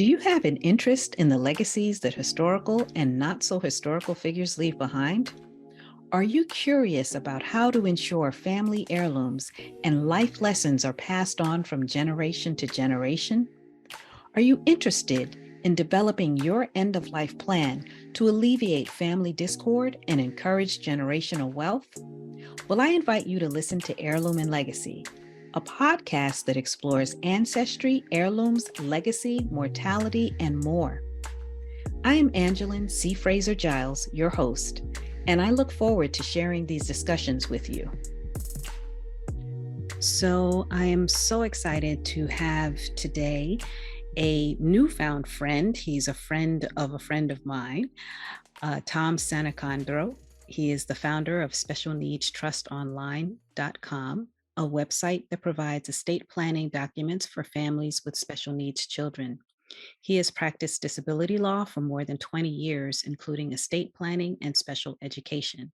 Do you have an interest in the legacies that historical and not so historical figures leave behind? Are you curious about how to ensure family heirlooms and life lessons are passed on from generation to generation? Are you interested in developing your end of life plan to alleviate family discord and encourage generational wealth? Well, I invite you to listen to Heirloom and Legacy, a podcast that explores ancestry, heirlooms, legacy, mortality, and more. I am Angeline C. Fraser Giles, your host, and I look forward to sharing these discussions with you. So I am so excited to have today a newfound friend. He's a friend of mine, Tom Sannicandro. He is the founder of specialneedstrustonline.com, a website that provides estate planning documents for families with special needs children. He has practiced disability law for more than 20 years, including estate planning and special education.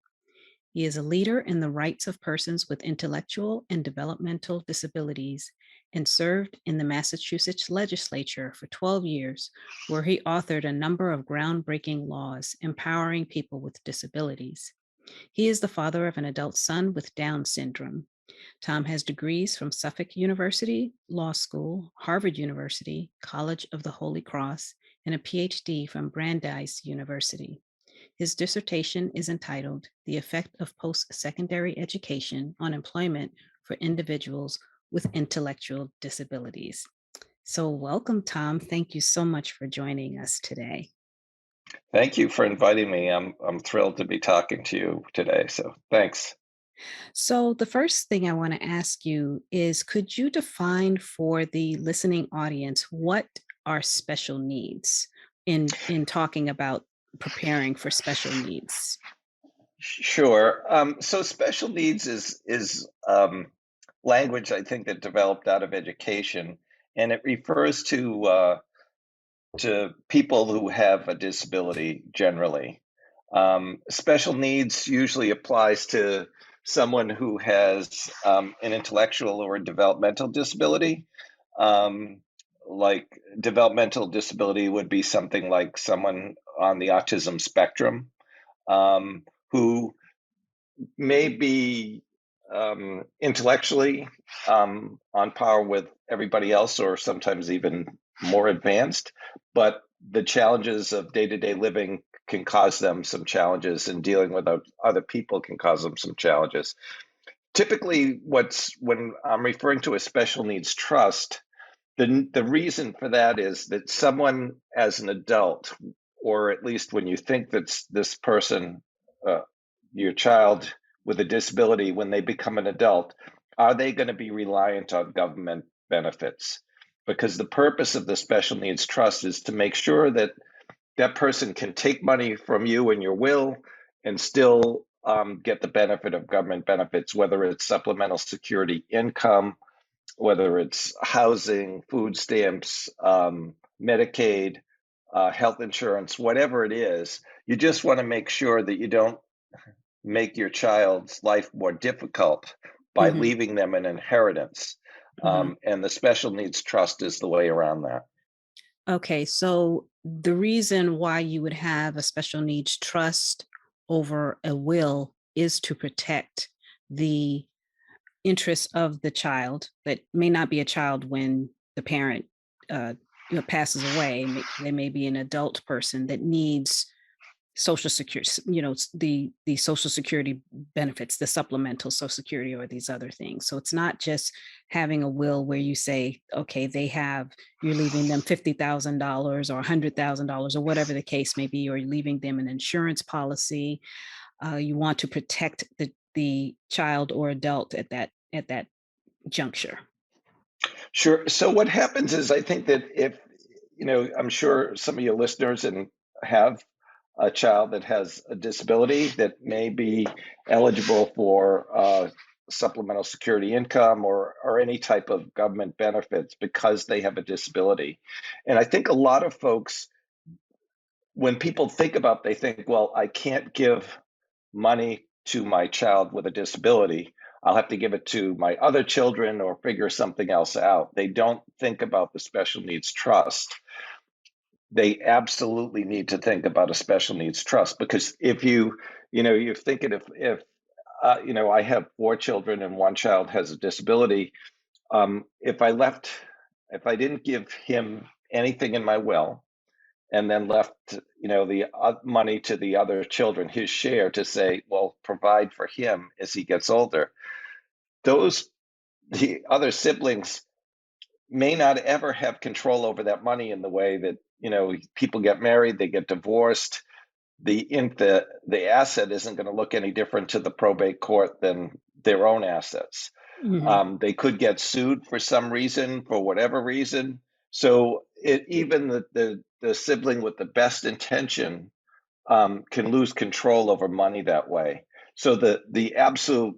He is a leader in the rights of persons with intellectual and developmental disabilities and served in the Massachusetts legislature for 12 years, where he authored a number of groundbreaking laws empowering people with disabilities. He is the father of an adult son with Down syndrome. Tom has degrees from Suffolk University Law School, Harvard University, College of the Holy Cross, and a PhD from Brandeis University. His dissertation is entitled "The Effect of Post-Secondary Education on Employment for Individuals with Intellectual Disabilities." So welcome, Tom. Thank you so much for joining us today. Thank you for inviting me. I'm thrilled to be talking to you today. So thanks. So the first thing I want to ask you is, could you define for the listening audience what are special needs in talking about preparing for special needs? Sure. So special needs is language I think that developed out of education, and it refers to people who have a disability generally. Special needs usually applies to someone who has an intellectual or developmental disability. Um, like developmental disability would be something like someone on the autism spectrum, who may be intellectually on par with everybody else, or sometimes even more advanced, but the challenges of day-to-day living can cause them some challenges, and dealing with other people can cause them some challenges. Typically, when I'm referring to a special needs trust, the reason for that is that someone as an adult, or at least when you think that this person, your child with a disability, when they become an adult, are they going to be reliant on government benefits? Because the purpose of the special needs trust is to make sure that that person can take money from you in your will and still get the benefit of government benefits, whether it's supplemental security income, whether it's housing, food stamps, Medicaid, health insurance, whatever it is. You just want to make sure that you don't make your child's life more difficult by leaving them an inheritance. And the special needs trust is the way around that. Okay, so the reason why you would have a special needs trust over a will is to protect the interests of the child that may not be a child when the parent passes away. They may be an adult person that needs social security, the social security benefits, the supplemental social security, or these other things. So it's not just having a will where you say, okay, you're leaving them $50,000 or $100,000 or whatever the case may be, or you're leaving them an insurance policy. You want to protect the child or adult at that juncture. Sure. So what happens is, I think that if, I'm sure some of your listeners have a child that has a disability that may be eligible for supplemental security income or any type of government benefits because they have a disability. And I think a lot of folks, when people they think, well, I can't give money to my child with a disability. I'll have to give it to my other children or figure something else out. They don't think about the special needs trust. they absolutely need to think about a special needs trust, because if you're thinking, if I have 4 children and one child has a disability. If I didn't give him anything in my will, and then left, the money to the other children, his share, to say, well, provide for him as he gets older, those the other siblings may not ever have control over that money in the way that, people get married, they get divorced. The asset isn't going to look any different to the probate court than their own assets. Mhm. They could get sued for some reason, for whatever reason. So even the sibling with the best intention can lose control over money that way. So the absolute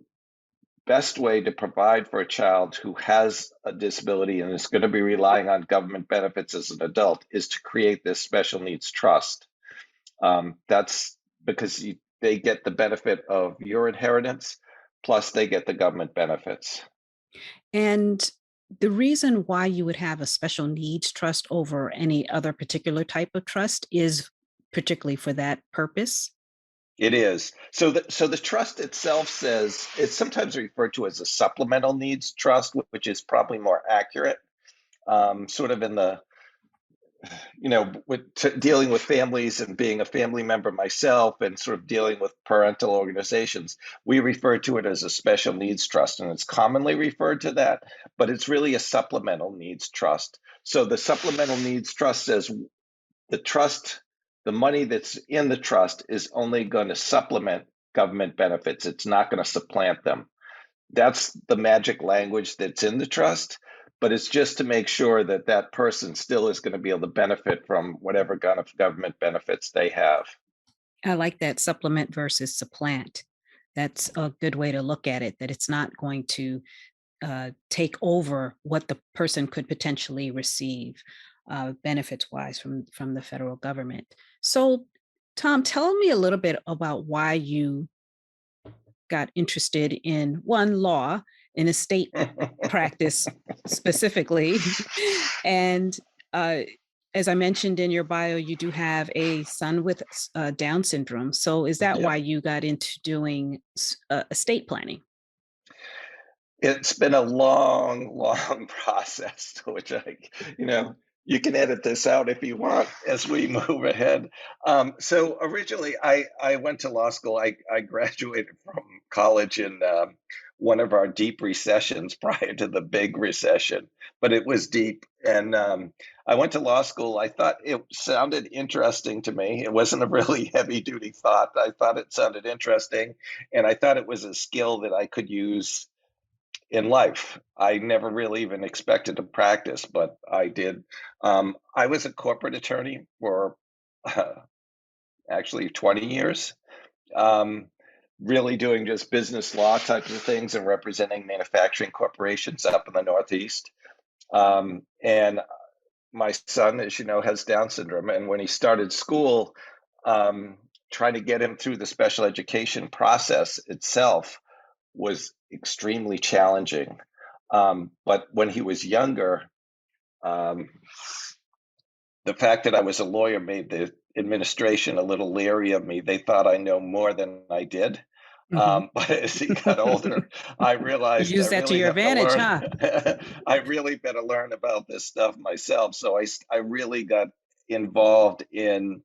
best way to provide for a child who has a disability and is going to be relying on government benefits as an adult is to create this special needs trust. That's because they get the benefit of your inheritance, plus they get the government benefits. And the reason why you would have a special needs trust over any other particular type of trust is particularly for that purpose. It is. So the trust itself says it's sometimes referred to as a supplemental needs trust, which is probably more accurate. Sort of in the with dealing with families and being a family member myself, and sort of dealing with parental organizations, we refer to it as a special needs trust, and it's commonly referred to that, but it's really a supplemental needs trust. So the supplemental needs trust says the trust, the money that's in the trust is only going to supplement government benefits. It's not going to supplant them. That's the magic language that's in the trust, but it's just to make sure that that person still is going to be able to benefit from whatever kind of government benefits they have. I like that, supplement versus supplant. That's a good way to look at it, that it's not going to take over what the person could potentially receive benefits wise from the federal government. So, Tom, tell me a little bit about why you got interested in one law, in estate practice specifically, and uh, as I mentioned in your bio, you do have a son with Down syndrome. So, is that Yeah. why you got into doing estate planning? It's been a long, long process, which you know, you can edit this out if you want as we move ahead. So originally, I went to law school. I graduated from college in one of our deep recessions prior to the big recession, but it was deep. And I went to law school. I thought it sounded interesting to me. It wasn't a really heavy duty thought. I thought it sounded interesting, and I thought it was a skill that I could use in life. I never really even expected to practice, but I did. I was a corporate attorney for uh, actually 20 years, um, really doing just business law types of things and representing manufacturing corporations up in the Northeast. And my son, as you know, has Down syndrome. And when he started school, um, trying to get him through the special education process itself was extremely challenging. But when he was younger, um, the fact that I was a lawyer made the administration a little leery of me. They thought I know more than I did. Mhm. But as he got older, I You realized I use that to really your have to advantage, learn. huh? I really better learn about this stuff myself. So I really got involved in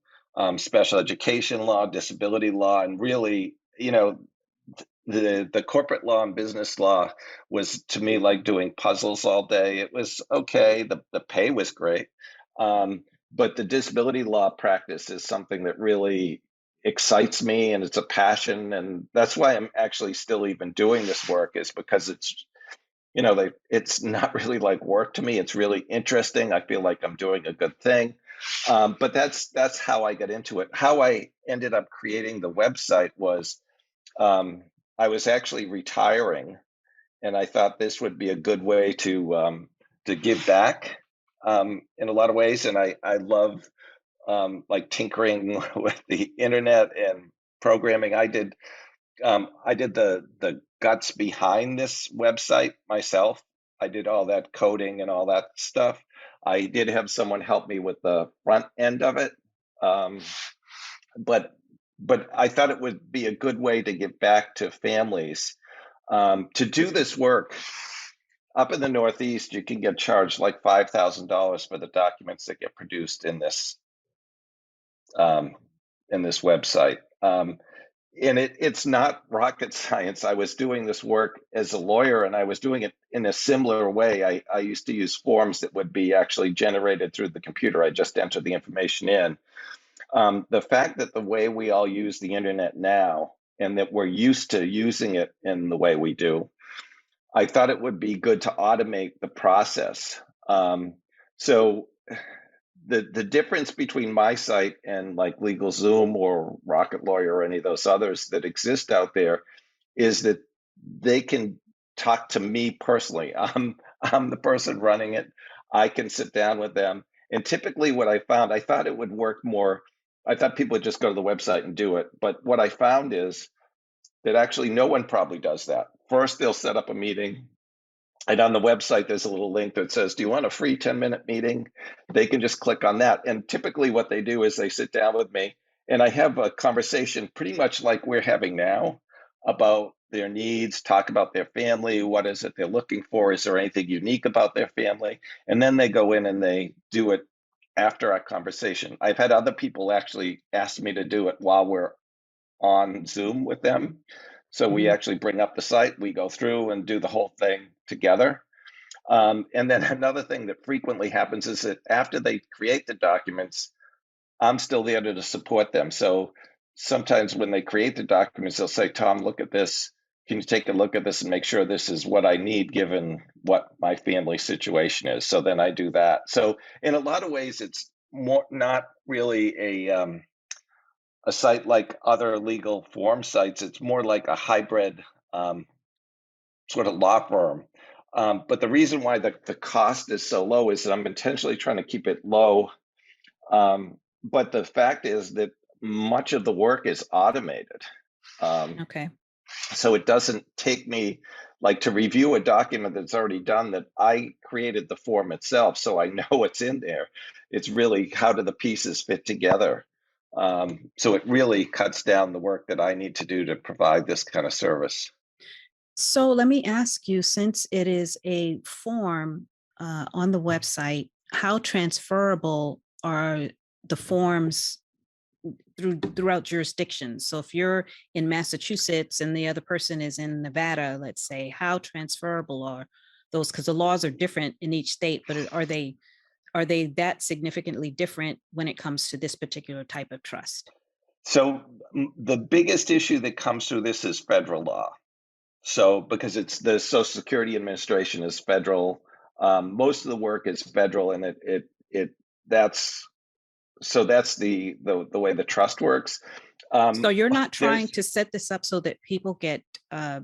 special education law, disability law, and really, the corporate law and business law was to me like doing puzzles all day. It was okay. The pay was great. But the disability law practice is something that really excites me, and it's a passion. And that's why I'm actually still even doing this work, is because it's not really like work to me. It's really interesting. I feel like I'm doing a good thing. But that's how I got into it. How I ended up creating the website was, um, I was actually retiring, and I thought this would be a good way to give back in a lot of ways. And I love like tinkering with the internet and programming. I did the guts behind this website myself. I did all that coding and all that stuff. I did have someone help me with the front end of it, um, but I thought it would be a good way to give back to families. To do this work up in the Northeast, you can get charged like $5,000 for the documents that get produced um, in this website. And it's not rocket science. I was doing this work as a lawyer, and I was doing it in a similar way. I used to use forms that would be actually generated through the computer. I just enter the information in. The fact that the way we all use the internet now, and that we're used to using it in the way we do, I thought it would be good to automate the process. So the difference between my site and like LegalZoom or Rocket Lawyer or any of those others that exist out there is that they can talk to me personally. I'm the person running it. I can sit down with them. And typically what I found, I thought it would work more. I thought people would just go to the website and do it. But what I found is that actually no one probably does that. First, they'll set up a meeting. And on the website, there's a little link that says, do you want a free 10-minute meeting? They can just click on that. And typically what they do is they sit down with me and I have a conversation pretty much like we're having now about their needs, talk about their family, what is it they're looking for, is there anything unique about their family? And then they go in and they do it after our conversation. I've had other people actually ask me to do it while we're on Zoom with them. So we Mhm. actually bring up the site, we go through and do the whole thing together. And then another thing that frequently happens is that after they create the documents, I'm still there to support them. So sometimes when they create the documents, they'll say, Tom, look at this. Can you take a look at this and make sure this is what I need given what my family situation is? So then I do that. So in a lot of ways, it's more not really a site like other legal form sites. It's more like a hybrid um, sort of law firm. But the reason why the cost is so low is that I'm intentionally trying to keep it low. But the fact is that much of the work is automated. Um, Okay. so it doesn't take me like to review a document that's already done that I created the form itself. So I know what's in there. It's really how do the pieces fit together. So it really cuts down the work that I need to do to provide this kind of service. So let me ask you, since it is a form on the website, how transferable are the forms throughout jurisdictions? So if you're in Massachusetts and the other person is in Nevada, let's say, how transferable are those? Because the laws are different in each state, but are they that significantly different when it comes to this particular type of trust? So the biggest issue that comes through this is federal law. So because it's the Social Security Administration is federal, most of the work is federal, and it that's that's the way the trust works. So you're not trying There's to set this up so that people get uh,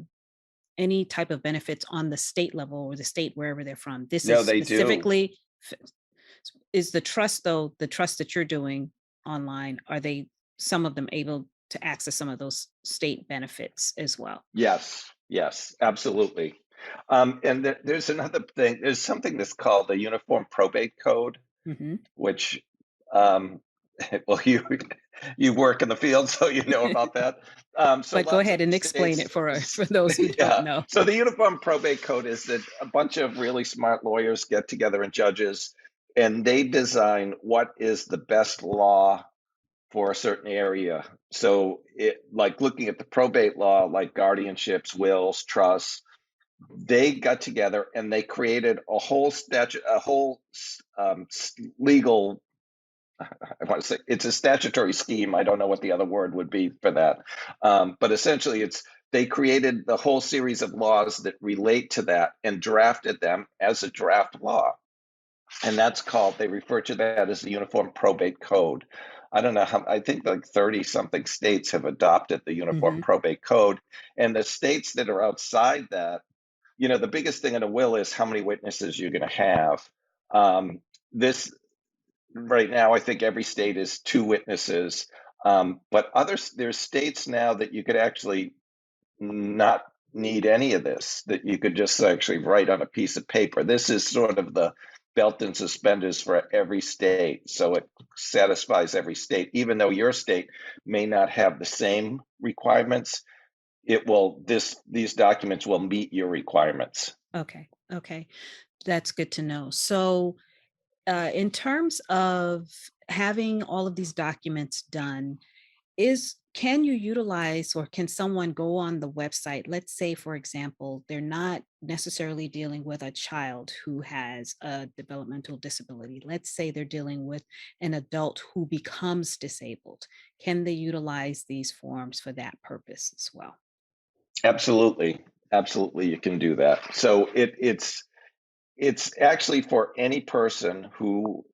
any type of benefits on the state level or the state wherever they're from. This no, is they do. specifically is the trust, though, the trust that you're doing online, are they some of them able to access some of those state benefits as well? Yes, yes, absolutely. And there's another thing. There's something that's called the Uniform Probate Code, Mhm. which um, well, you work in the field, so you know about that. So But go lots ahead of and explain states, it for those who don't yeah. know. So the Uniform Probate Code is that a bunch of really smart lawyers get together and judges, and they design what is the best law for a certain area. So it like looking at the probate law, like guardianships, wills, trusts, they got together and they created a whole statute, a whole legal. I want to say it's a statutory scheme. I don't know what the other word would be for that, but essentially, it's they created the whole series of laws that relate to that and drafted them as a draft law, and that's called. They refer to that as the Uniform Probate Code. I don't know how. I think like 30 something states have adopted the Uniform Mhm. Probate Code, and the states that are outside that, the biggest thing in a will is how many witnesses you're going to have. This right now, I think every state is two witnesses. But there's states now that you could actually not need any of this, that you could just actually write on a piece of paper. This is sort of the belt and suspenders for every state. So it satisfies every state, even though your state may not have the same requirements. These documents will meet your requirements. Okay. Okay. That's good to know. So, in terms of having all of these documents done, is can you utilize or can someone go on the website? Let's say, for example, they're not necessarily dealing with a child who has a developmental disability. Let's say they're dealing with an adult who becomes disabled. Can they utilize these forms for that purpose as well? Absolutely, absolutely, you can do that. So it's actually for any person who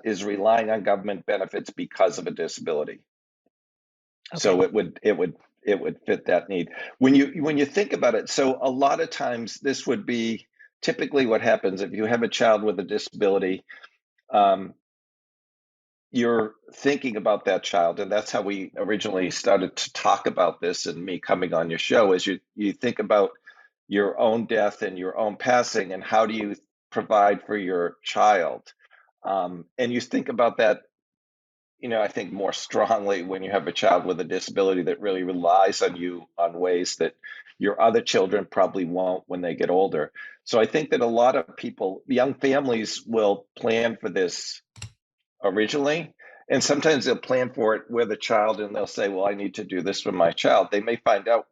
is relying on government benefits because of a disability. Okay. So it would fit that need. When you think about it, so a lot of times this would be typically what happens if you have a child with a disability. Um, you're thinking about that child, and that's how we originally started to talk about this, and me coming on your show is you think about your own death and your own passing, and how do you provide for your child, and you think about that, I think more strongly when you have a child with a disability that really relies on you on ways that your other children probably won't when they get older. So I think that a lot of people, young families, will plan for this originally. And sometimes they'll plan for it with a child and they'll say, well, I need to do this for my child. They may find out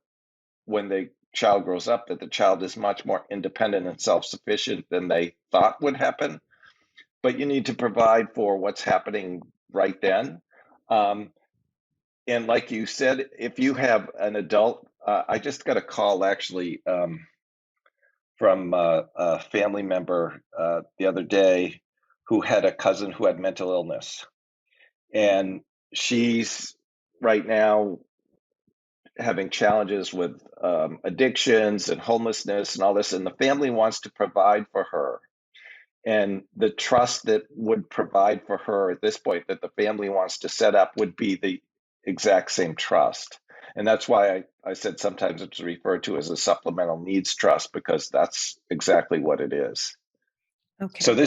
when the child grows up that the child is much more independent and self sufficient than they thought would happen. But you need to provide for what's happening right then. Um, and like you said, if you have an adult, I just got a call actually from a family member the other day who had a cousin who had mental illness. And she's right now having challenges with addictions and homelessness and all this, and the family wants to provide for her. And the trust that would provide for her at this point that the family wants to set up would be the exact same trust. And that's why I said sometimes it's referred to as a supplemental needs trust, because that's exactly what it is. So Okay.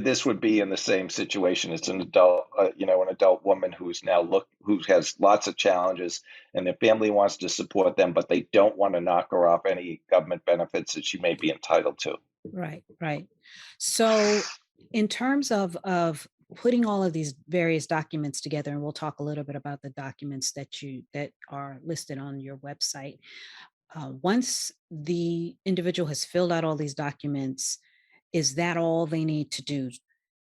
this would be in the same situation as an adult, an adult woman who has lots of challenges, and their family wants to support them, but they don't want to knock her off any government benefits that she may be entitled to. Right, right. So, in terms of putting all of these various documents together, and we'll talk a little bit about the documents that are listed on your website. Once the individual has filled out all these documents, is that all they need to do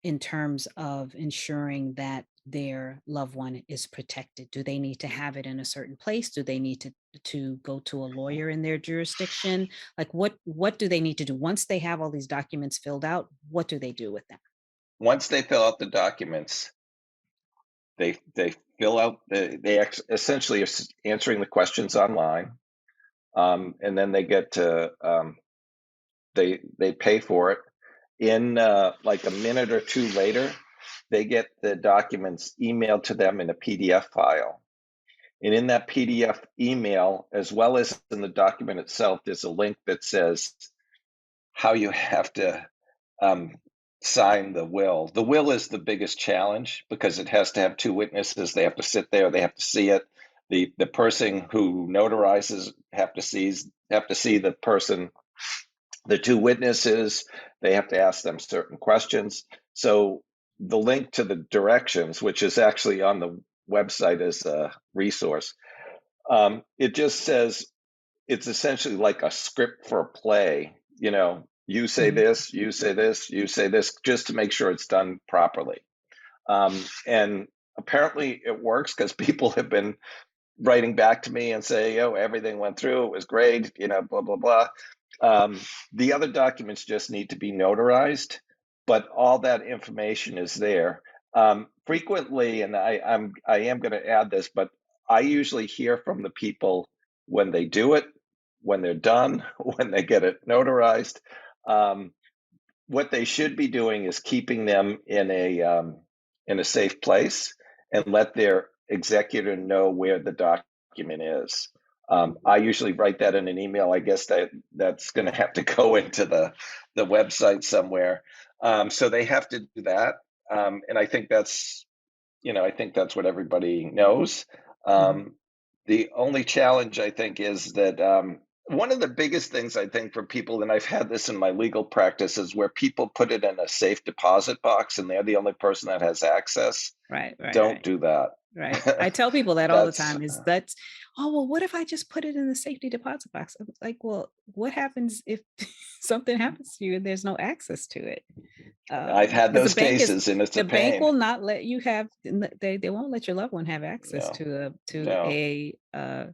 in terms of ensuring that their loved one is protected? Do they need to have it in a certain place? Do they need to go to a lawyer in their jurisdiction? Like what do they need to do once they have all these documents filled out? What do they do with them? Once they fill out the documents, they fill out essentially are answering the questions online, and then they get to they pay for it. In like a minute or two later, they get the documents emailed to them in a PDF file. And in that PDF email, as well as in the document itself, there's a link that says how you have to um, sign the will. The will is the biggest challenge because it has to have two witnesses. They have to sit there. They have to see it. The person who notarizes have to see the person. The two witnesses, they have to ask them certain questions. So the link to the directions, which is actually on the website as a resource, it just says it's essentially like a script for a play. You say Mhm. this, you say this, you say this, just to make sure it's done properly. And apparently it works because people have been writing back to me and say, "Oh, everything went through. It was great." Blah blah blah. Um, the other documents just need to be notarized, but all that information is there. Frequently, and I am going to add this, but I usually hear from the people when they do it, when they're done, when they get it notarized. Um, what they should be doing is keeping them in a safe place and let their executor know where the document is. I usually write that in an email. I guess that's going to have to go into the website somewhere. So they have to do that. And I think that's, I think that's what everybody knows. Mhm. Um, the only challenge I think is that one of the biggest things I think for people, and I've had this in my legal practice, is where people put it in a safe deposit box and they're the only person that has access. Right, right, Don't right. do that. Right. I tell people that all the That's time is that's, "Oh, well, what if I just put it in the safety deposit box?" I'm like, "Well, what happens if something happens to you and there's no access to it?" I've had Because those cases and it's a the bank pain. will not let you have they won't let your loved one have access No, no.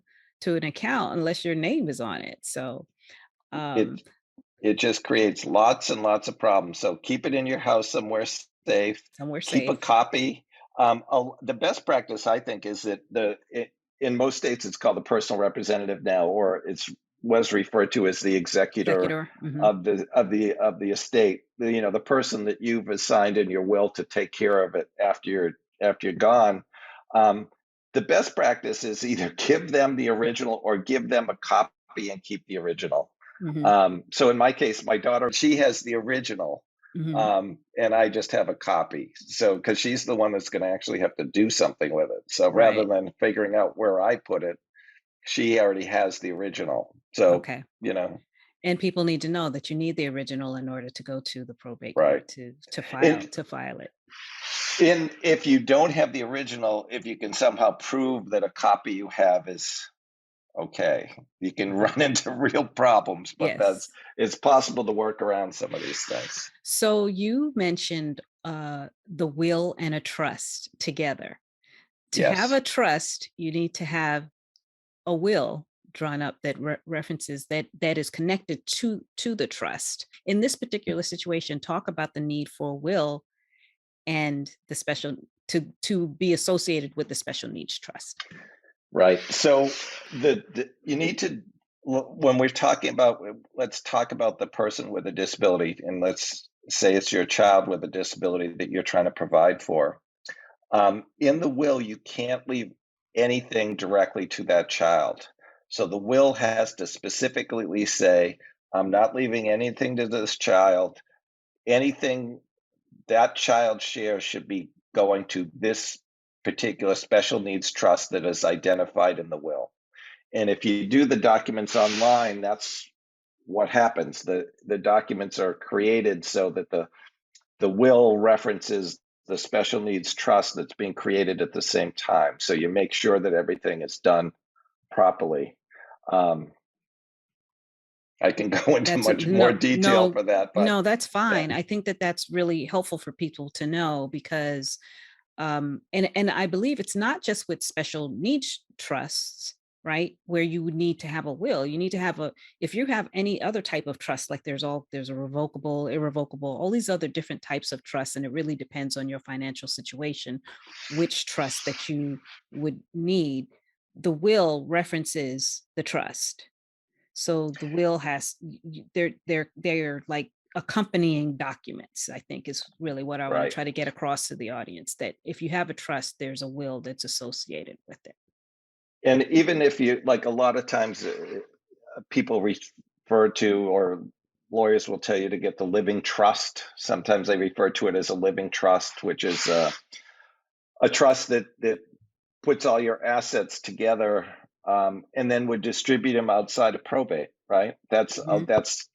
to an account unless your name is on it. So, um, It it just creates lots and lots of problems. So keep it in your house somewhere safe. somewhere Keep a safe. copy. The best practice, I think, is that in most states it's called the personal representative now, or it's was referred to as the executor Executor. Mhm, of the estate. The person that you've assigned in your will to take care of it after you're gone. Um, the best practice is either give them the original or give them a copy and keep the original. mhm, So in my case, my daughter, she has the original, mhm. and I just have a copy. So because she's the one that's going to actually have to do something with it. So rather Right. than figuring out where I put it, she already has the original. So Okay. you know, And people need to know that you need the original in order to go to the probate right? court to And file it. if you don't have the original, if you can somehow prove that a copy you have is okay, you can Mhm. run into real problems. But Yes. it's possible to work around some of these things. So you mentioned the will and a trust together. To have Yes. a trust, you need to have a will drawn up that references that is connected to the trust. In this particular situation, talk about the need for a will and the special to be associated with the special needs trust. Right. So you need to when we're talking about, let's talk about the person with a disability, and let's say it's your child with a disability that you're trying to provide for. In the will, you can't leave anything directly to that child. So the will has to specifically say, "I'm not leaving anything to this child. Anything that child shares should be going to this particular special needs trust that is identified in the will." And if you do the documents online, that's what happens. The documents are created so that the will references the special needs trust that's being created at the same time. So you make sure that everything is done properly. Um, I can go into That's much more no, detail no, for that, but no, that's yeah, fine. I think that that's really helpful for people to know because and I believe it's not just with special needs trusts, right, where you would need to have a will. You need to have a if you have any other type of trust, like there's a revocable, irrevocable, all these other different types of trusts, and it really depends on your financial situation, which trust that you would need. The will references the trust. So the will has they're like accompanying documents, I think is really what I want to right. try to get across to the audience, that if you have a trust, there's a will that's associated with it. And even if you like, a lot of times people refer to, or lawyers will tell you to get the living trust. Sometimes they refer to it as a living trust, which is a trust that puts all your assets together, and then would distribute them outside of probate. Right? Mhm, That's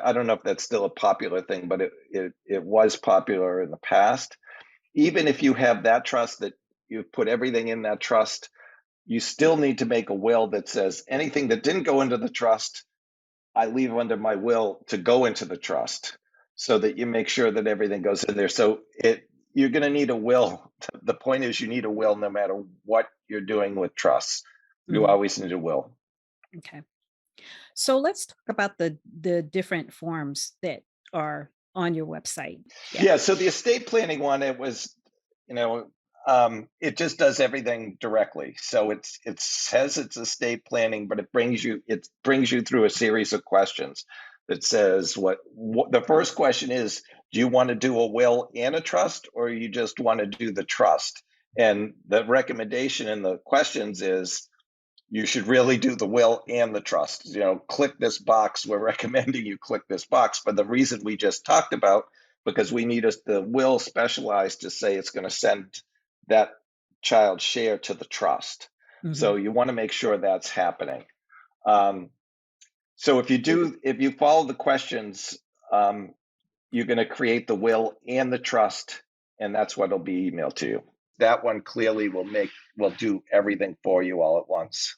I don't know if that's still a popular thing, but it was popular in the past. Even if you have that trust, that you put everything in that trust, you still need to make a will that says anything that didn't go into the trust, I leave under my will to go into the trust, so that you make sure that everything goes in there. So you're going to need a will. The point is, you need a will no matter what you're doing with trusts. You mhm, always need a will. okay. So let's talk about the different forms that are on your website. Yeah. Yeah. So the estate planning one, it was, you know, it just does everything directly. So it says it's estate planning, but it brings you through a series of questions that says what the first question is: do you want to do a will and a trust, or you just want to do the trust? And the recommendation in the questions is you should really do the will and the trust. Click this box. We're recommending you click this box for the reason we just talked about, because we need the will specialized to say it's going to send that child's share to the trust. Hmm. So you want to make sure that's happening. Um, so if you follow the questions, you're going to create the will and the trust, and that's what will be emailed to you. That one clearly will do everything for you all at once.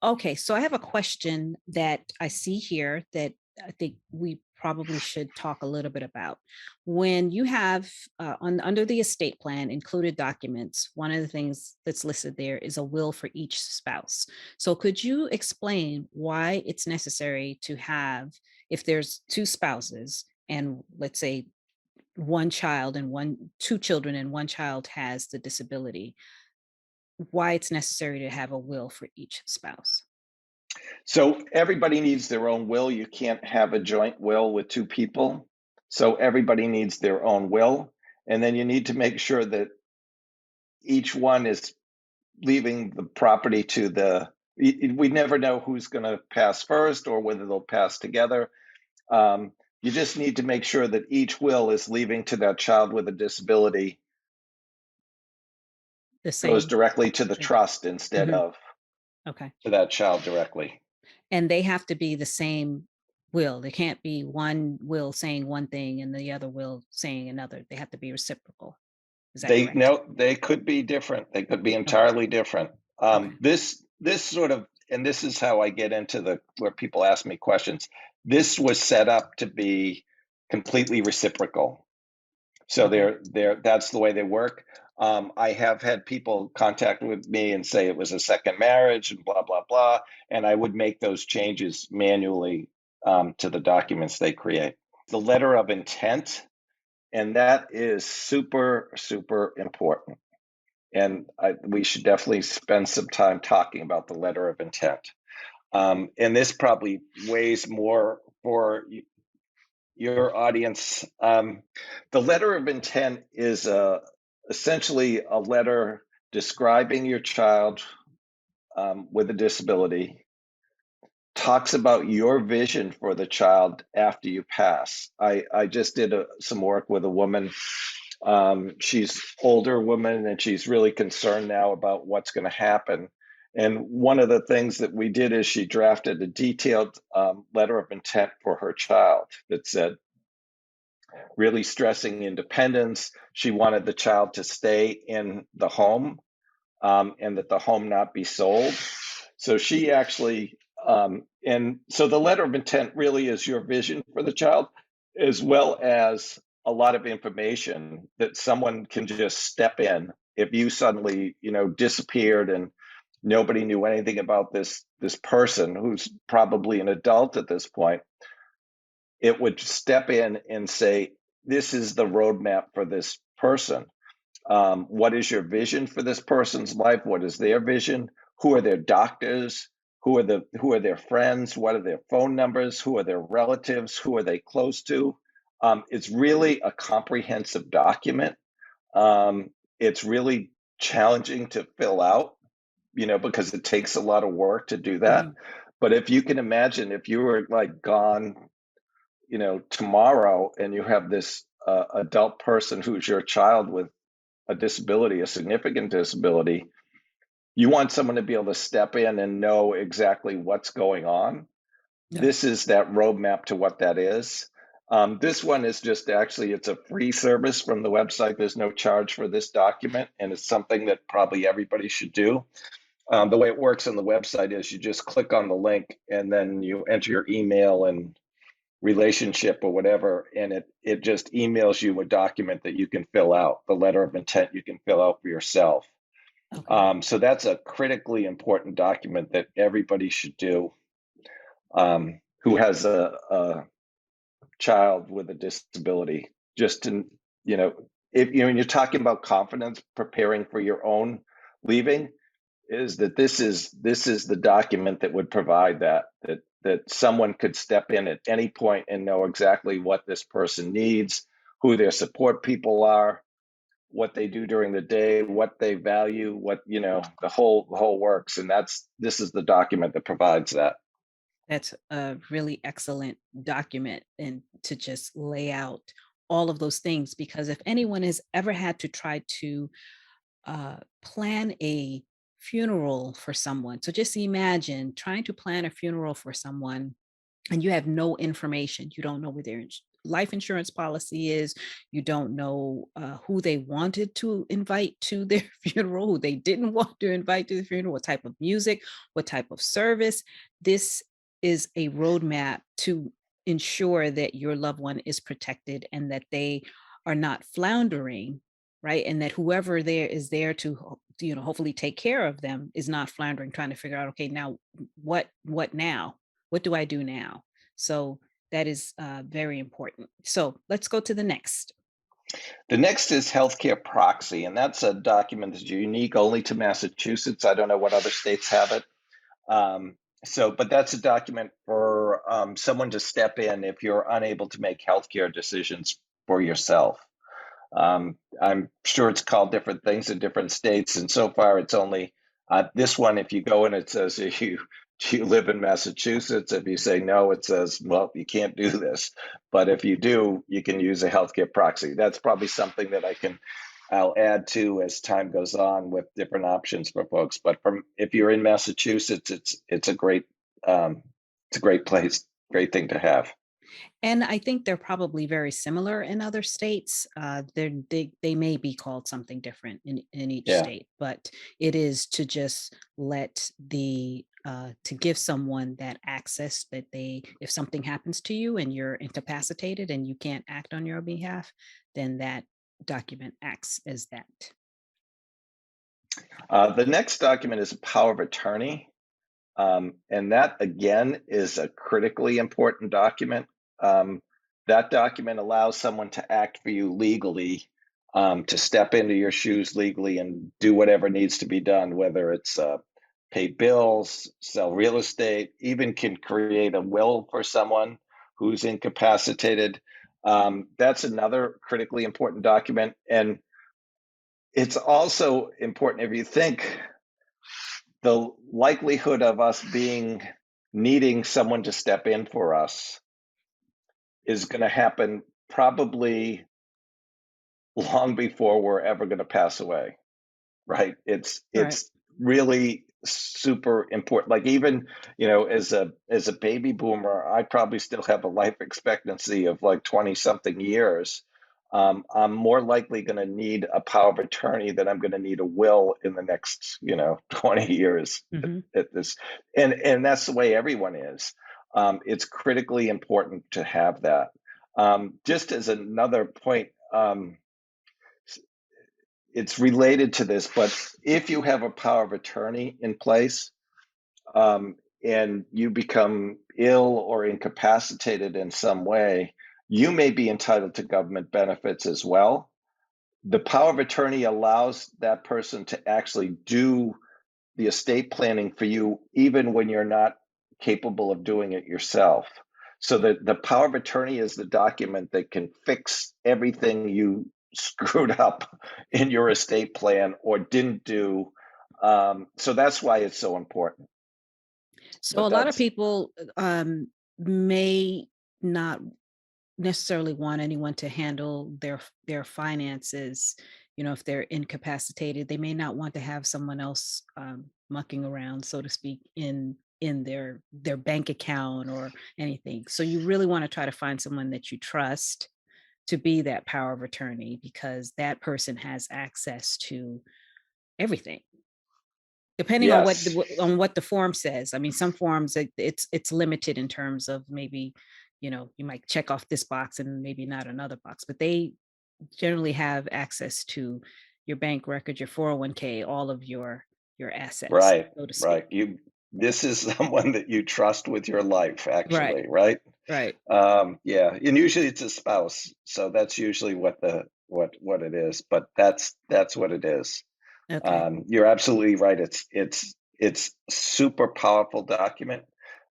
Okay, so I have a question that I see here that I think we probably should talk a little bit about. When you have under the estate plan included documents, one of the things that's listed there is a will for each spouse. So could you explain why it's necessary to have, if there's two spouses and let's say two children and one child has the disability, why it's necessary to have a will for each spouse? So everybody needs their own will. You can't have a joint will with two people. So everybody needs their own will. And then you need to make sure that each one is leaving the property to we never know who's going to pass first or whether they'll pass together. You just need to make sure that each will is leaving to that child with a disability The goes same. directly to the trust instead Mhm. of Okay. to that child directly. And they have to be the same will. They can't be one will saying one thing and the other will saying another. They have to be reciprocal. Is that They correct? no, they could be different. They could be Okay. entirely different. Okay. This sort of, and this is how I get into the where people ask me questions. This was set up to be completely reciprocal. So Okay. that's the way they work. I have had people contact with me and say it was a second marriage and blah blah blah, and I would make those changes manually to the documents they create. The letter of intent, and that is super super important. And we should definitely spend some time talking about the letter of intent. And this probably weighs more for your audience. The letter of intent is essentially a letter describing your child with a disability, talks about your vision for the child after you pass. I just did some work with a woman. She's older woman and she's really concerned now about what's going to happen. And one of the things that we did is she drafted a detailed letter of intent for her child that said, really stressing independence. She wanted the child to stay in the home and that the home not be sold. So she actually, and so the letter of intent really is your vision for the child, as well as a lot of information that someone can just step in if you suddenly, disappeared and nobody knew anything about this person who's probably an adult at this point. It would step in and say, this is the roadmap for this person. What is your vision for this person's life? What is their vision? Who are their doctors? Who are their friends? What are their phone numbers? Who are their relatives? Who are they close to? It's really a comprehensive document. It's really challenging to fill out, because it takes a lot of work to do that. Mhm. But if you can imagine, if you were like gone, tomorrow, and you have this adult person who's your child with a disability, a significant disability, you want someone to be able to step in and know exactly what's going on. Yeah. This is that roadmap to what that is. This one is just actually, it's a free service from the website. There's no charge for this document, and it's something that probably everybody should do. The way it works on the website is you just click on the link and then you enter your email and relationship or whatever, and it just emails you a document that you can fill out, the letter of intent you can fill out for yourself. Okay. So that's a critically important document that everybody should do, who has a child with a disability. Just to, if when you're talking about confidence, preparing for your own leaving, is that this is the document that would provide that someone could step in at any point and know exactly what this person needs, who their support people are, what they do during the day, what they value, what, the whole works. And this is the document that provides that. That's a really excellent document and to just lay out all of those things, because if anyone has ever had to try to plan a funeral for someone, so just imagine trying to plan a funeral for someone and you have no information. You don't know what their life insurance policy is. You don't know who they wanted to invite to their funeral, who they didn't want to invite to the funeral, what type of music, what type of service. This is a roadmap to ensure that your loved one is protected and that they are not floundering, right? And that whoever there is there to hopefully take care of them is not floundering, trying to figure out, okay, now what now? What do I do now? So that is very important. So let's go to the next. The next is healthcare proxy, and that's a document that's unique only to Massachusetts. I don't know what other states have it. But that's a document for someone to step in if you're unable to make healthcare decisions for yourself. I'm sure it's called different things in different states, and so far it's only this one. If you go in, it says you live in Massachusetts. If you say no, it says, well, you can't do this. But if you do, you can use a healthcare proxy. That's probably something that I'll add to as time goes on with different options for folks. But if you're in Massachusetts, it's a great place, great thing to have. And I think they're probably very similar in other states. They may be called something different in each Yeah. state, but it is to just let to give someone that access that if something happens to you and you're incapacitated and you can't act on your behalf, then that document acts as that. The next document is a power of attorney. And that, again, is a critically important document. That document allows someone to act for you legally, to step into your shoes legally and do whatever needs to be done, whether it's pay bills, sell real estate, even can create a will for someone who's incapacitated. That's another critically important document. And it's also important if you think the likelihood of us needing someone to step in for us is going to happen probably long before we're ever going to pass away, right? Right. It's really super important. Like, even as a baby boomer, I probably still have a life expectancy of like 20 something years. I'm more likely going to need a power of attorney than I'm going to need a will in the next 20 years Hmm. at this. And that's the way everyone is. It's critically important to have that. Just as another point, it's related to this, but if you have a power of attorney in place, and you become ill or incapacitated in some way, you may be entitled to government benefits as well. The power of attorney allows that person to actually do the estate planning for you, even when you're not capable of doing it yourself. So the power of attorney is the document that can fix everything you screwed up in your estate plan or didn't do. So that's why it's so important. So But a lot of that's people may not necessarily want anyone to handle their finances. If they're incapacitated, they may not want to have someone else mucking around, so to speak, in their bank account or anything. So you really want to try to find someone that you trust to be that power of attorney, because that person has access to everything, depending on yes, what the form says. I mean, some forms, it's limited in terms of maybe, you might check off this box and maybe not another box, but they generally have access to your bank record, your 401k, all of your assets, right, so to speak. right. This is someone that you trust with your life, Right, actually, right? right. Yeah, and usually it's a spouse, so that's usually what it is. But that's what it is. Okay. You're absolutely right. It's super powerful document,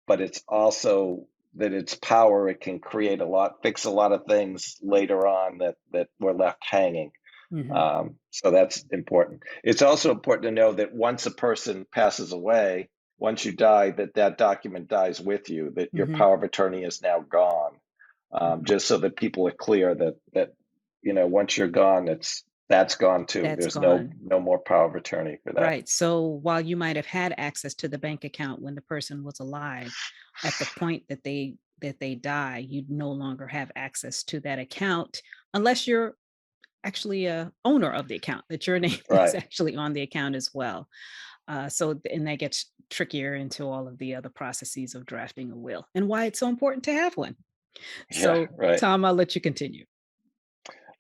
but it's also that its power, it can fix a lot of things later on that were left hanging. Hmm. So that's important. It's also important to know that once a person passes away, once you die, that document dies with you, that your Hmm. power of attorney is now gone. Mhm. just so that people are clear that once you're gone, that's gone too. That's There's no gone. no more power of attorney for that. Right. So while you might have had access to the bank account when the person was alive, at the point that they die, you no longer have access to that account unless you're actually a owner of the account, that your name is Right. actually on the account as well. And that gets trickier into all of the other processes of drafting a will and why it's so important to have one. Yeah. So, Right. Tom, I'll let you continue.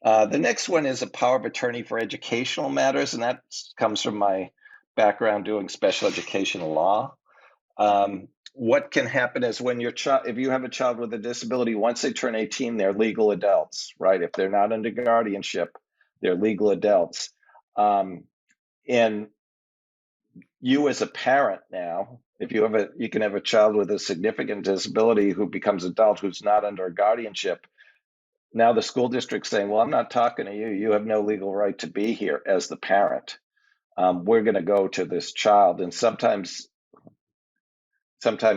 The next one is a power of attorney for educational matters, and that comes from my background doing special educational law. What can happen is when your child, if you have a child with a disability, once they turn 18, they're legal adults, right? If they're not under guardianship, they're legal adults. Um, and you as a parent now, if you can have a child with a significant disability who becomes adult who's not under guardianship. Now the school district's saying, well, I'm not talking to you. You have no legal right to be here as the parent. We're going to go to this child. And sometimes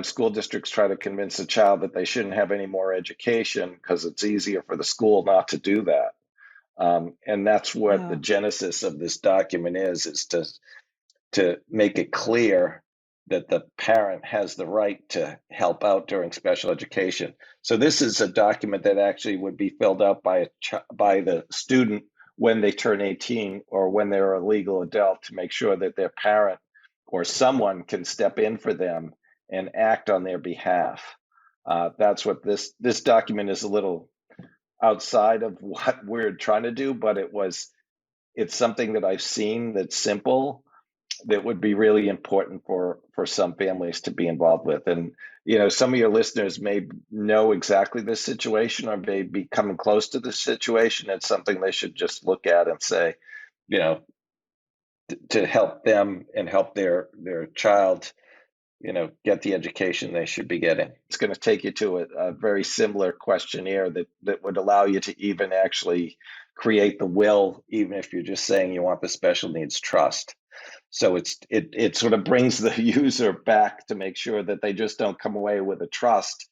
school districts try to convince a child that they shouldn't have any more education because it's easier for the school not to do that. And that's what the Oh, genesis of this document is to make it clear that the parent has the right to help out during special education. So this is a document that actually would be filled out by the student when they turn 18 or when they're a legal adult to make sure that their parent or someone can step in for them and act on their behalf. That's what this document is, a little outside of what we're trying to do, but it's something that I've seen that's simple that would be really important for some families to be involved with. And some of your listeners may know exactly this situation or may be coming close to this situation. It's something they should just look at and say, you know to help them and help their child get the education they should be getting. It's going to take you to a very similar questionnaire that would allow you to even actually create the will, even if you're just saying you want the special needs trust. So it sort of brings the user back to make sure that they just don't come away with a trust.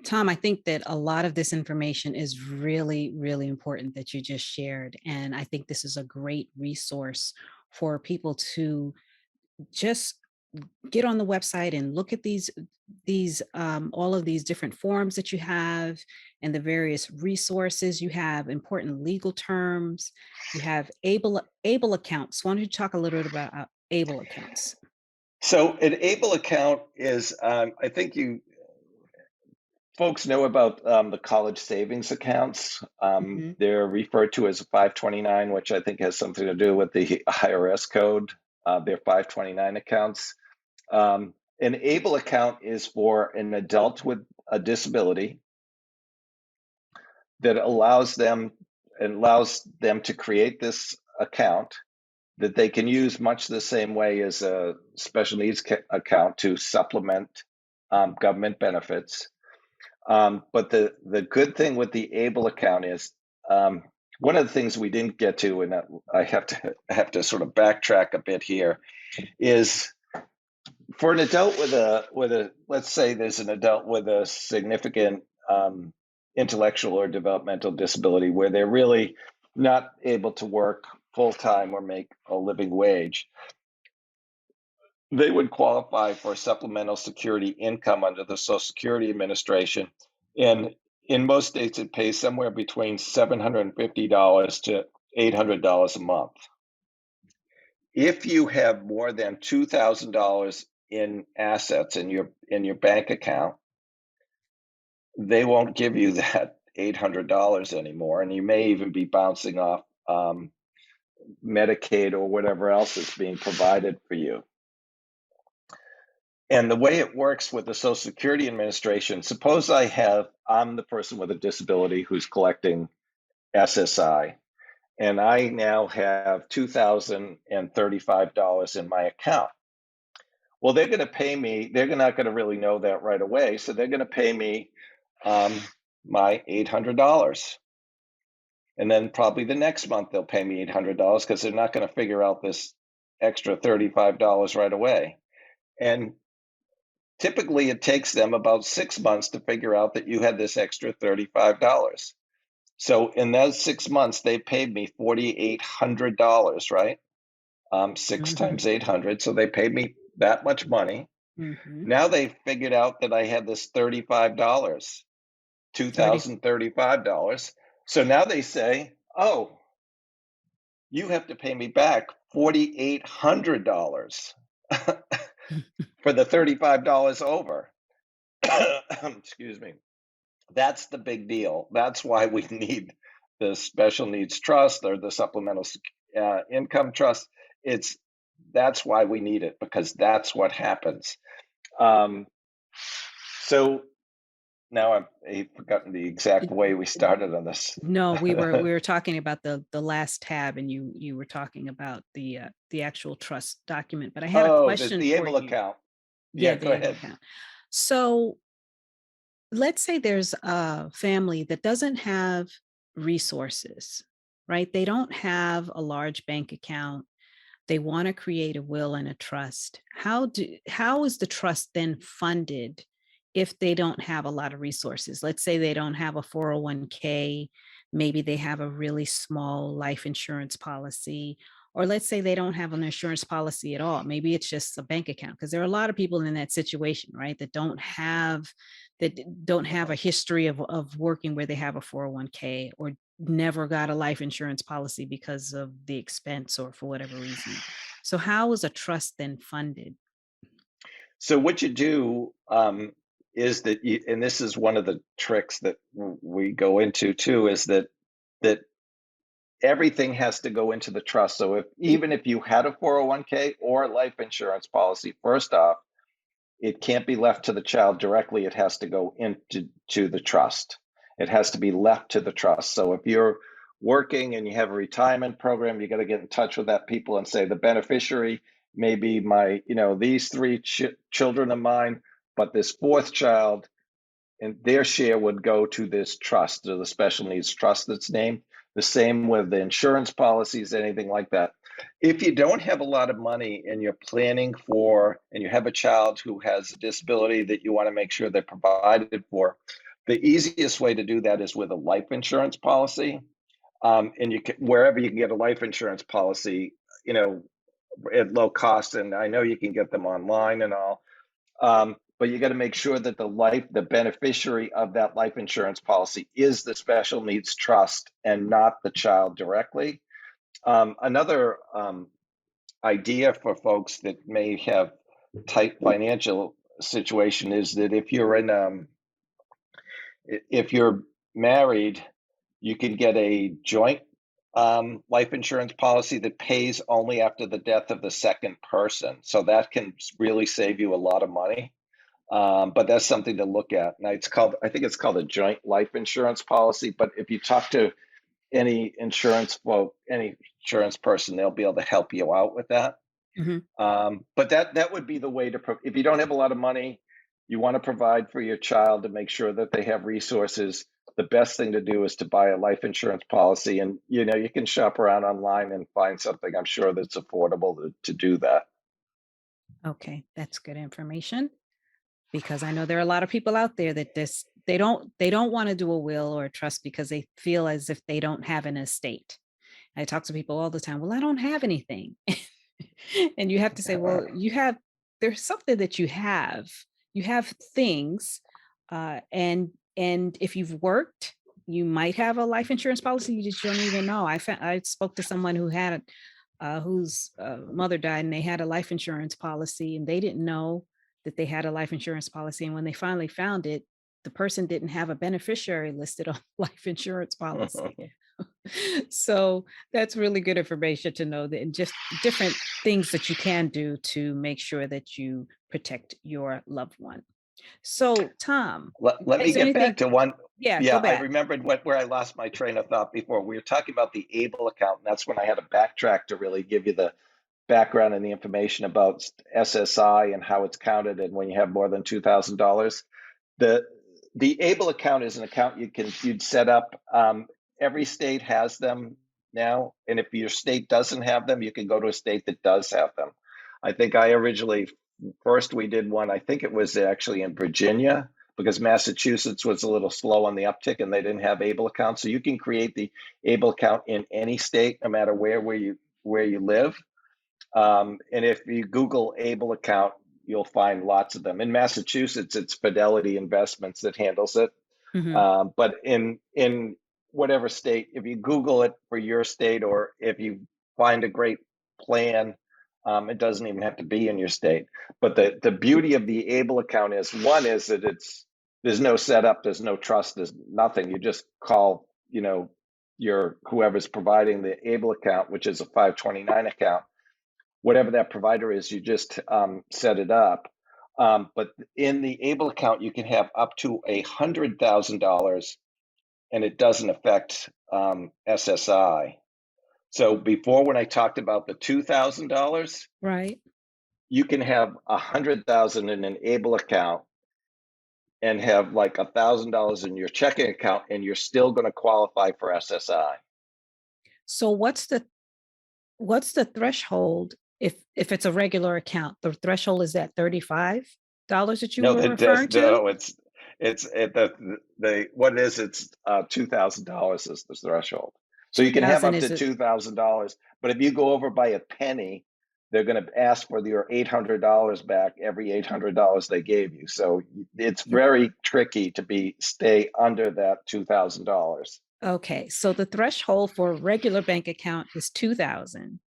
Tom, I think that a lot of this information is really, really important that you just shared. And I think this is a great resource for people to just get on the website and look at these all of these different forms that you have and the various resources. You have important legal terms. You have able accounts. Why don't you talk a little bit about able accounts? So an able account is, I think you folks know about the college savings accounts. Mhm. They're referred to as a 529, which I think has something to do with the IRS code. They're 529 accounts. An able account is for an adult with a disability that allows them to create this account that they can use much the same way as a special needs account to supplement government benefits. But the good thing with the able account is, one of the things we didn't get to, and I have to sort of backtrack a bit here, is for an adult with a let's say there's an adult with a significant intellectual or developmental disability where they're really not able to work full time or make a living wage. They would qualify for supplemental security income under the Social Security Administration. And in most states, it pays somewhere between $750 to $800 a month. If you have more than $2,000 in assets in your bank account, they won't give you that $800 anymore, and you may even be bouncing off Medicaid or whatever else is being provided for you. And the way it works with the Social Security Administration, suppose I'm the person with a disability who's collecting SSI, and I now have $2,035 in my account. Well, they're going to pay me, they're not going to really know that right away. So they're going to pay me my $800. And then probably the next month they'll pay me $800 because they're not going to figure out this extra $35 right away. And typically it takes them about 6 months to figure out that you had this extra $35. So in those 6 months, they paid me $4,800, right? Six Mhm. times 800. So they paid me that much money. Mhm. Now they figured out that I had this $35, 30. $2,035. So now they say, oh, you have to pay me back $4,800 for the $35 over. Excuse me. That's the big deal. That's why we need the special needs trust or the supplemental income trust. It's That's why we need it, because that's what happens. Um, so now I've forgotten the exact way we started on this. No, we were talking about the last tab, and you were talking about the actual trust document, but I had a Oh, question the for able you. account. Yeah, Yeah, the go able ahead. account. So, let's say there's a family that doesn't have resources, right? They don't have a large bank account. They want to create a will and a trust. How is the trust then funded if they don't have a lot of resources? Let's say they don't have a 401k, maybe they have a really small life insurance policy, or let's say they don't have an insurance policy at all. Maybe it's just a bank account, because there are a lot of people in that situation, right, that don't have a history of working where they have a 401k, or never got a life insurance policy because of the expense or for whatever reason. So how is a trust then funded? So what you do is that and this is one of the tricks that we go into too, is that everything has to go into the trust. So even if you had a 401k or a life insurance policy, first off, it can't be left to the child directly. It has to go into the trust. It has to be left to the trust. So if you're working and you have a retirement program, you got to get in touch with that people and say the beneficiary may be these three children of mine, but this fourth child, and their share would go to this trust, to the special needs trust that's named. The same with the insurance policies, anything like that. If you don't have a lot of money and you're planning for, and you have a child who has a disability that you want to make sure they're provided for, the easiest way to do that is with a life insurance policy. And wherever you can get a life insurance policy, you know, at low cost, and I know you can get them online and all. But you got to make sure that the beneficiary of that life insurance policy is the special needs trust and not the child directly. Another idea for folks that may have tight financial situation is that if you're married, you can get a joint life insurance policy that pays only after the death of the second person. So that can really save you a lot of money. But that's something to look at. Now I think it's called a joint life insurance policy. But if you talk to any insurance person, they'll be able to help you out with that. Mhm. But that would be the way to, if you don't have a lot of money, you want to provide for your child to make sure that they have resources. The best thing to do is to buy a life insurance policy, and you can shop around online and find something, I'm sure, that's affordable to do that. Okay, that's good information, because I know there are a lot of people out there that they don't want to do a will or a trust because they feel as if they don't have an estate. I talk to people all the time, well, I don't have anything. And you have to say, well, there's something that you have. You have things, and if you've worked, you might have a life insurance policy you just don't even know. I spoke to someone whose mother died, and they had a life insurance policy, and they didn't know that they had a life insurance policy. And when they finally found it, the person didn't have a beneficiary listed on life insurance policy. So that's really good information to know, that, and just different things that you can do to make sure that you protect your loved one. So, Tom, Let me is there get back anything? to one. Yeah, Yeah, go I back. remembered where I lost my train of thought before. We were talking about the ABLE account, and that's when I had to backtrack to really give you the background and the information about SSI and how it's counted, and when you have more than $2,000. The the ABLE account is an account you'd set up. Every state has them now, and if your state doesn't have them, you can go to a state that does have them. I think I originally first we did one, I think it was actually in Virginia, because Massachusetts was a little slow on the uptick and they didn't have ABLE accounts. So you can create the ABLE account in any state, no matter where you live. And if you Google ABLE account, you'll find lots of them. In Massachusetts, it's Fidelity Investments that handles it. Hmm. But in whatever state, if you Google it for your state, or if you find a great plan, it doesn't even have to be in your state. But the beauty of the ABLE account is, one is that there's no setup, there's no trust, there's nothing. You just call, your whoever's providing the ABLE account, which is a 529 account, whatever that provider is, you just set it up. But in the ABLE account, you can have up to $100,000, and it doesn't affect SSI. So before, when I talked about the $2,000, Right. you can have $100,000 in an ABLE account and have like $1,000 in your checking account, and you're still going to qualify for SSI. So what's the threshold if it's a regular account? The threshold is at $35 that you No, were referring to? no, it's at the what it is, it's $2,000 is the threshold. So you can have 2,000 up is to it? $2,000, but if you go over by a penny, they're going to ask for your $800 back, every $800 they gave you. So it's very tricky to stay under that $2,000. Okay, so the threshold for a regular bank account is 2,000.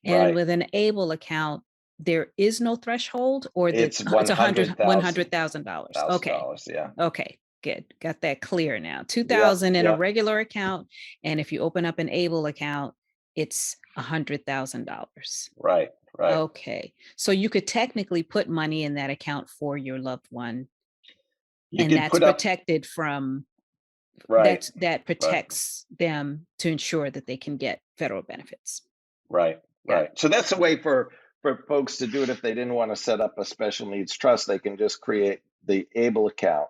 And Right. with an ABLE account, there is no threshold, or It's it's $100,000. $100,000. Okay. Yeah. Okay, good. Got that clear now. Yep. 2,000 in a Yep. regular account, and if you open up an ABLE account, it's $100,000. Right. Right. Okay. So you could technically put money in that account for your loved one, You and can that's put up. protected from Right. that Right. protects them to ensure that they can get federal benefits. Right, Got right. So that's a way for folks to do it. If they didn't want to set up a special needs trust, they can just create the ABLE account.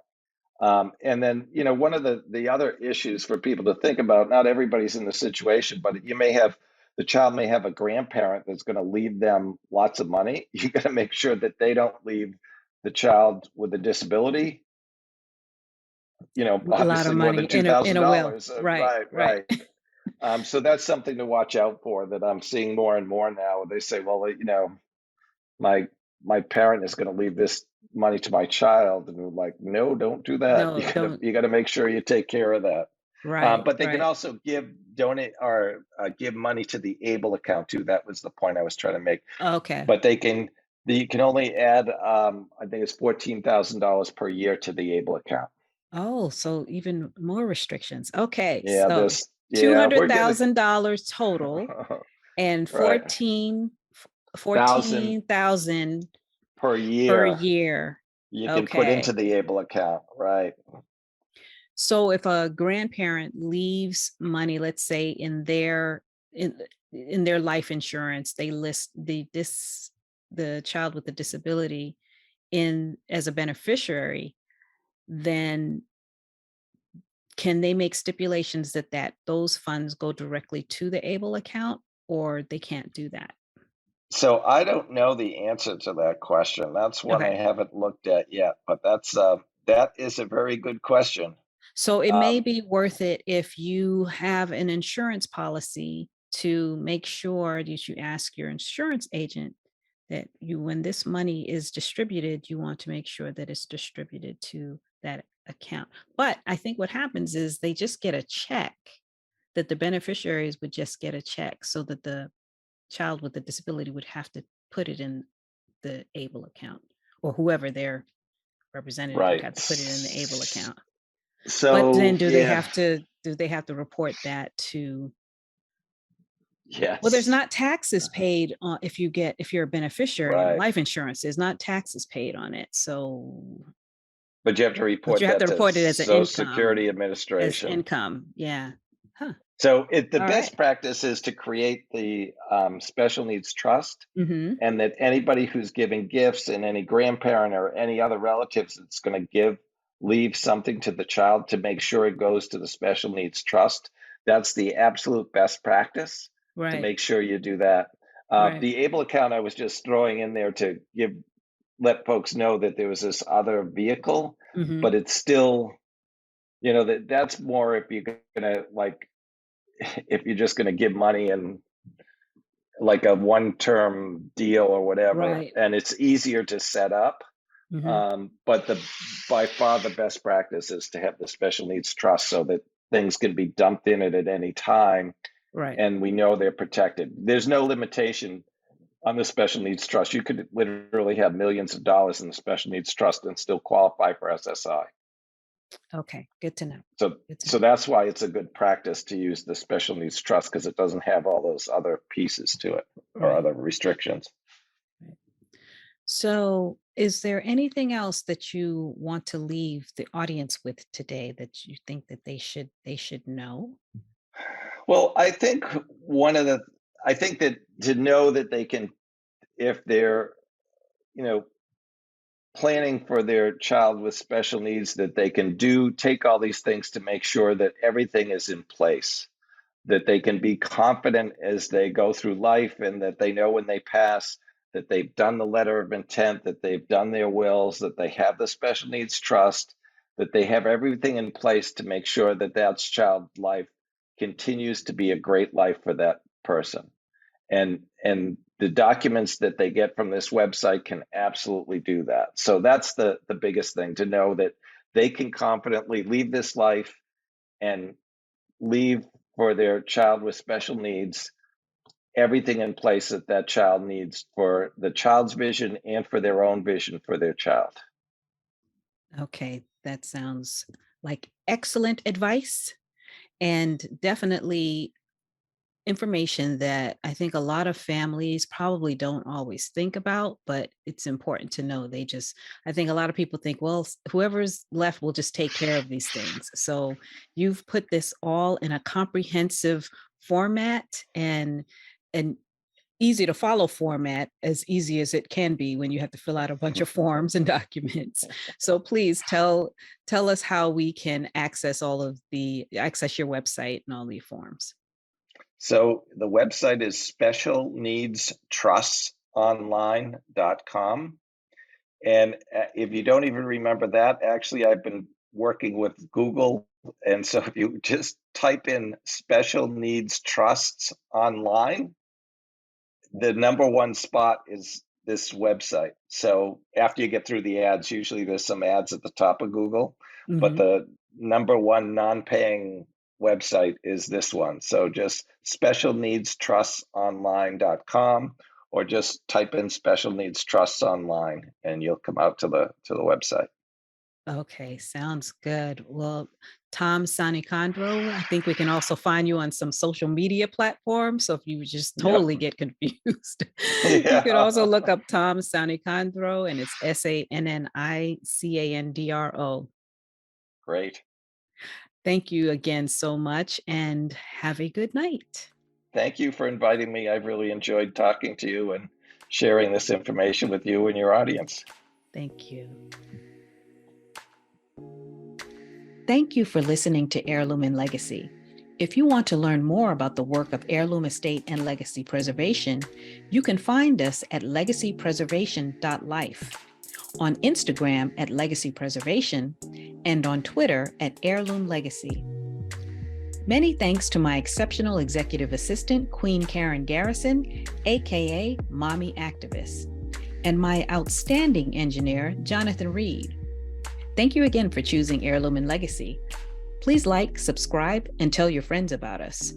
And then, one of the other issues for people to think about, not everybody's in the situation, but the child may have a grandparent that's going to leave them lots of money. You got to make sure that they don't leave the child with a disability, a lot of obviously more money than two in a thousand will. dollars. Right, Right, right. right. So that's something to watch out for, that I'm seeing more and more now. They say, well, my my parent is going to leave this money to my child, and we're like, no, don't do that. No, don't. You gotta make sure you take care of that. Right, But they can right. also donate, or give money to the ABLE account too. That was the point I was trying to make. Okay. But you can only add, I think it's $14,000 per year to the ABLE account. Oh, so even more restrictions. Okay, Yeah, so two yeah, hundred we're getting thousand dollars total, and right, 14,000 per per year year. you can put into Okay. the ABLE account, right? So if a grandparent leaves money, let's say in in their life insurance, they list the child with the disability in as a beneficiary, then can they make stipulations that those funds go directly to the ABLE account, or they can't do that? So I don't know the answer to that question. That's one I Okay. haven't looked at yet, but that is a very good question. So it may Um, be worth it if you have an insurance policy to make sure that you ask your insurance agent that when this money is distributed, you want to make sure that it's distributed to that account. But I think what happens is they just get a check, that the beneficiaries would just get a check, so that the child with the disability would have to put it in the ABLE account, or whoever their representative would right. have to put it in the ABLE account. But then So yeah, do they have to report that to, well, there's yes, not taxes paid on if you're a beneficiary in right. life insurance, there's not taxes paid on it. So, But you have to but you report have to that to report it as an Social income, Security Administration. Yeah. Huh. So the All right. best practice is to create the special needs trust, Mm-hmm. and that anybody who's giving gifts, and any grandparent or any other relatives that's going to leave something to the child, to make sure it goes to the special needs trust. That's the absolute best practice, to Right. make sure you do that. Right. The ABLE account I was just throwing in there to give let folks know that there was this other vehicle, Hmm. but it's still, that's more if you're gonna like, if you're just gonna give money and like a one-term deal or whatever, Right. and it's easier to set up. Hmm. But by far the best practice is to have the special needs trust so that things can be dumped in it at any time, Right. and we know they're protected. There's no limitation on the special needs trust. You could literally have millions of dollars in the special needs trust and still qualify for SSI. Okay. Good to know. So, Good to so know. that's why it's a good practice to use the special needs trust, because it doesn't have all those other pieces to it or Right. other restrictions. Right. So, is there anything else that you want to leave the audience with today that you think that they should know? Well, I think that to know that they can, if they're, you know, planning for their child with special needs, that they can take all these things to make sure that everything is in place, that they can be confident as they go through life, and that they know when they pass that they've done the letter of intent, that they've done their wills, that they have the special needs trust, that they have everything in place to make sure that that child's life continues to be a great life for that person. And the documents that they get from this website can absolutely do that. So that's the biggest thing, to know that they can confidently leave this life and leave for their child with special needs everything in place that that child needs for the child's vision and for their own vision for their child. Okay, that sounds like excellent advice and definitely information that I think a lot of families probably don't always think about, but it's important to know. I think a lot of people think, well, whoever's left will just take care of these things. So you've put this all in a comprehensive format and easy to follow format, as easy as it can be when you have to fill out a bunch of forms and documents. So please tell us how we can access access your website and all the forms. So the website is specialneedstrustsonline.com. And if you don't even remember that, actually, I've been working with Google. And so if you just type in special needs trusts online, the number one spot is this website. So after you get through the ads, usually there's some ads at the top of Google, but Mhm. the number one non-paying website is this one. So just specialneedstrustsonline.com, or just type in special needs trusts online and you'll come out to the website. Okay, sounds good. Well, Tom Sannicandro, I think we can also find you on some social media platforms. So if you just Yep. totally get confused, you could also Yeah. look up Tom Sannicandro, and it's Sannicandro. Great. Thank you again so much and have a good night. Thank you for inviting me. I've really enjoyed talking to you and sharing this information with you and your audience. Thank you. Thank you for listening to Heirloom and Legacy. If you want to learn more about the work of Heirloom Estate and Legacy Preservation, you can find us at legacypreservation.life, on Instagram at Legacy Preservation, and on Twitter at Heirloom Legacy. Many thanks to my exceptional executive assistant, Queen Karen Garrison, aka Mommy Activist, and my outstanding engineer, Jonathan Reed. Thank you again for choosing Heirloom and Legacy. Please like, subscribe, and tell your friends about us.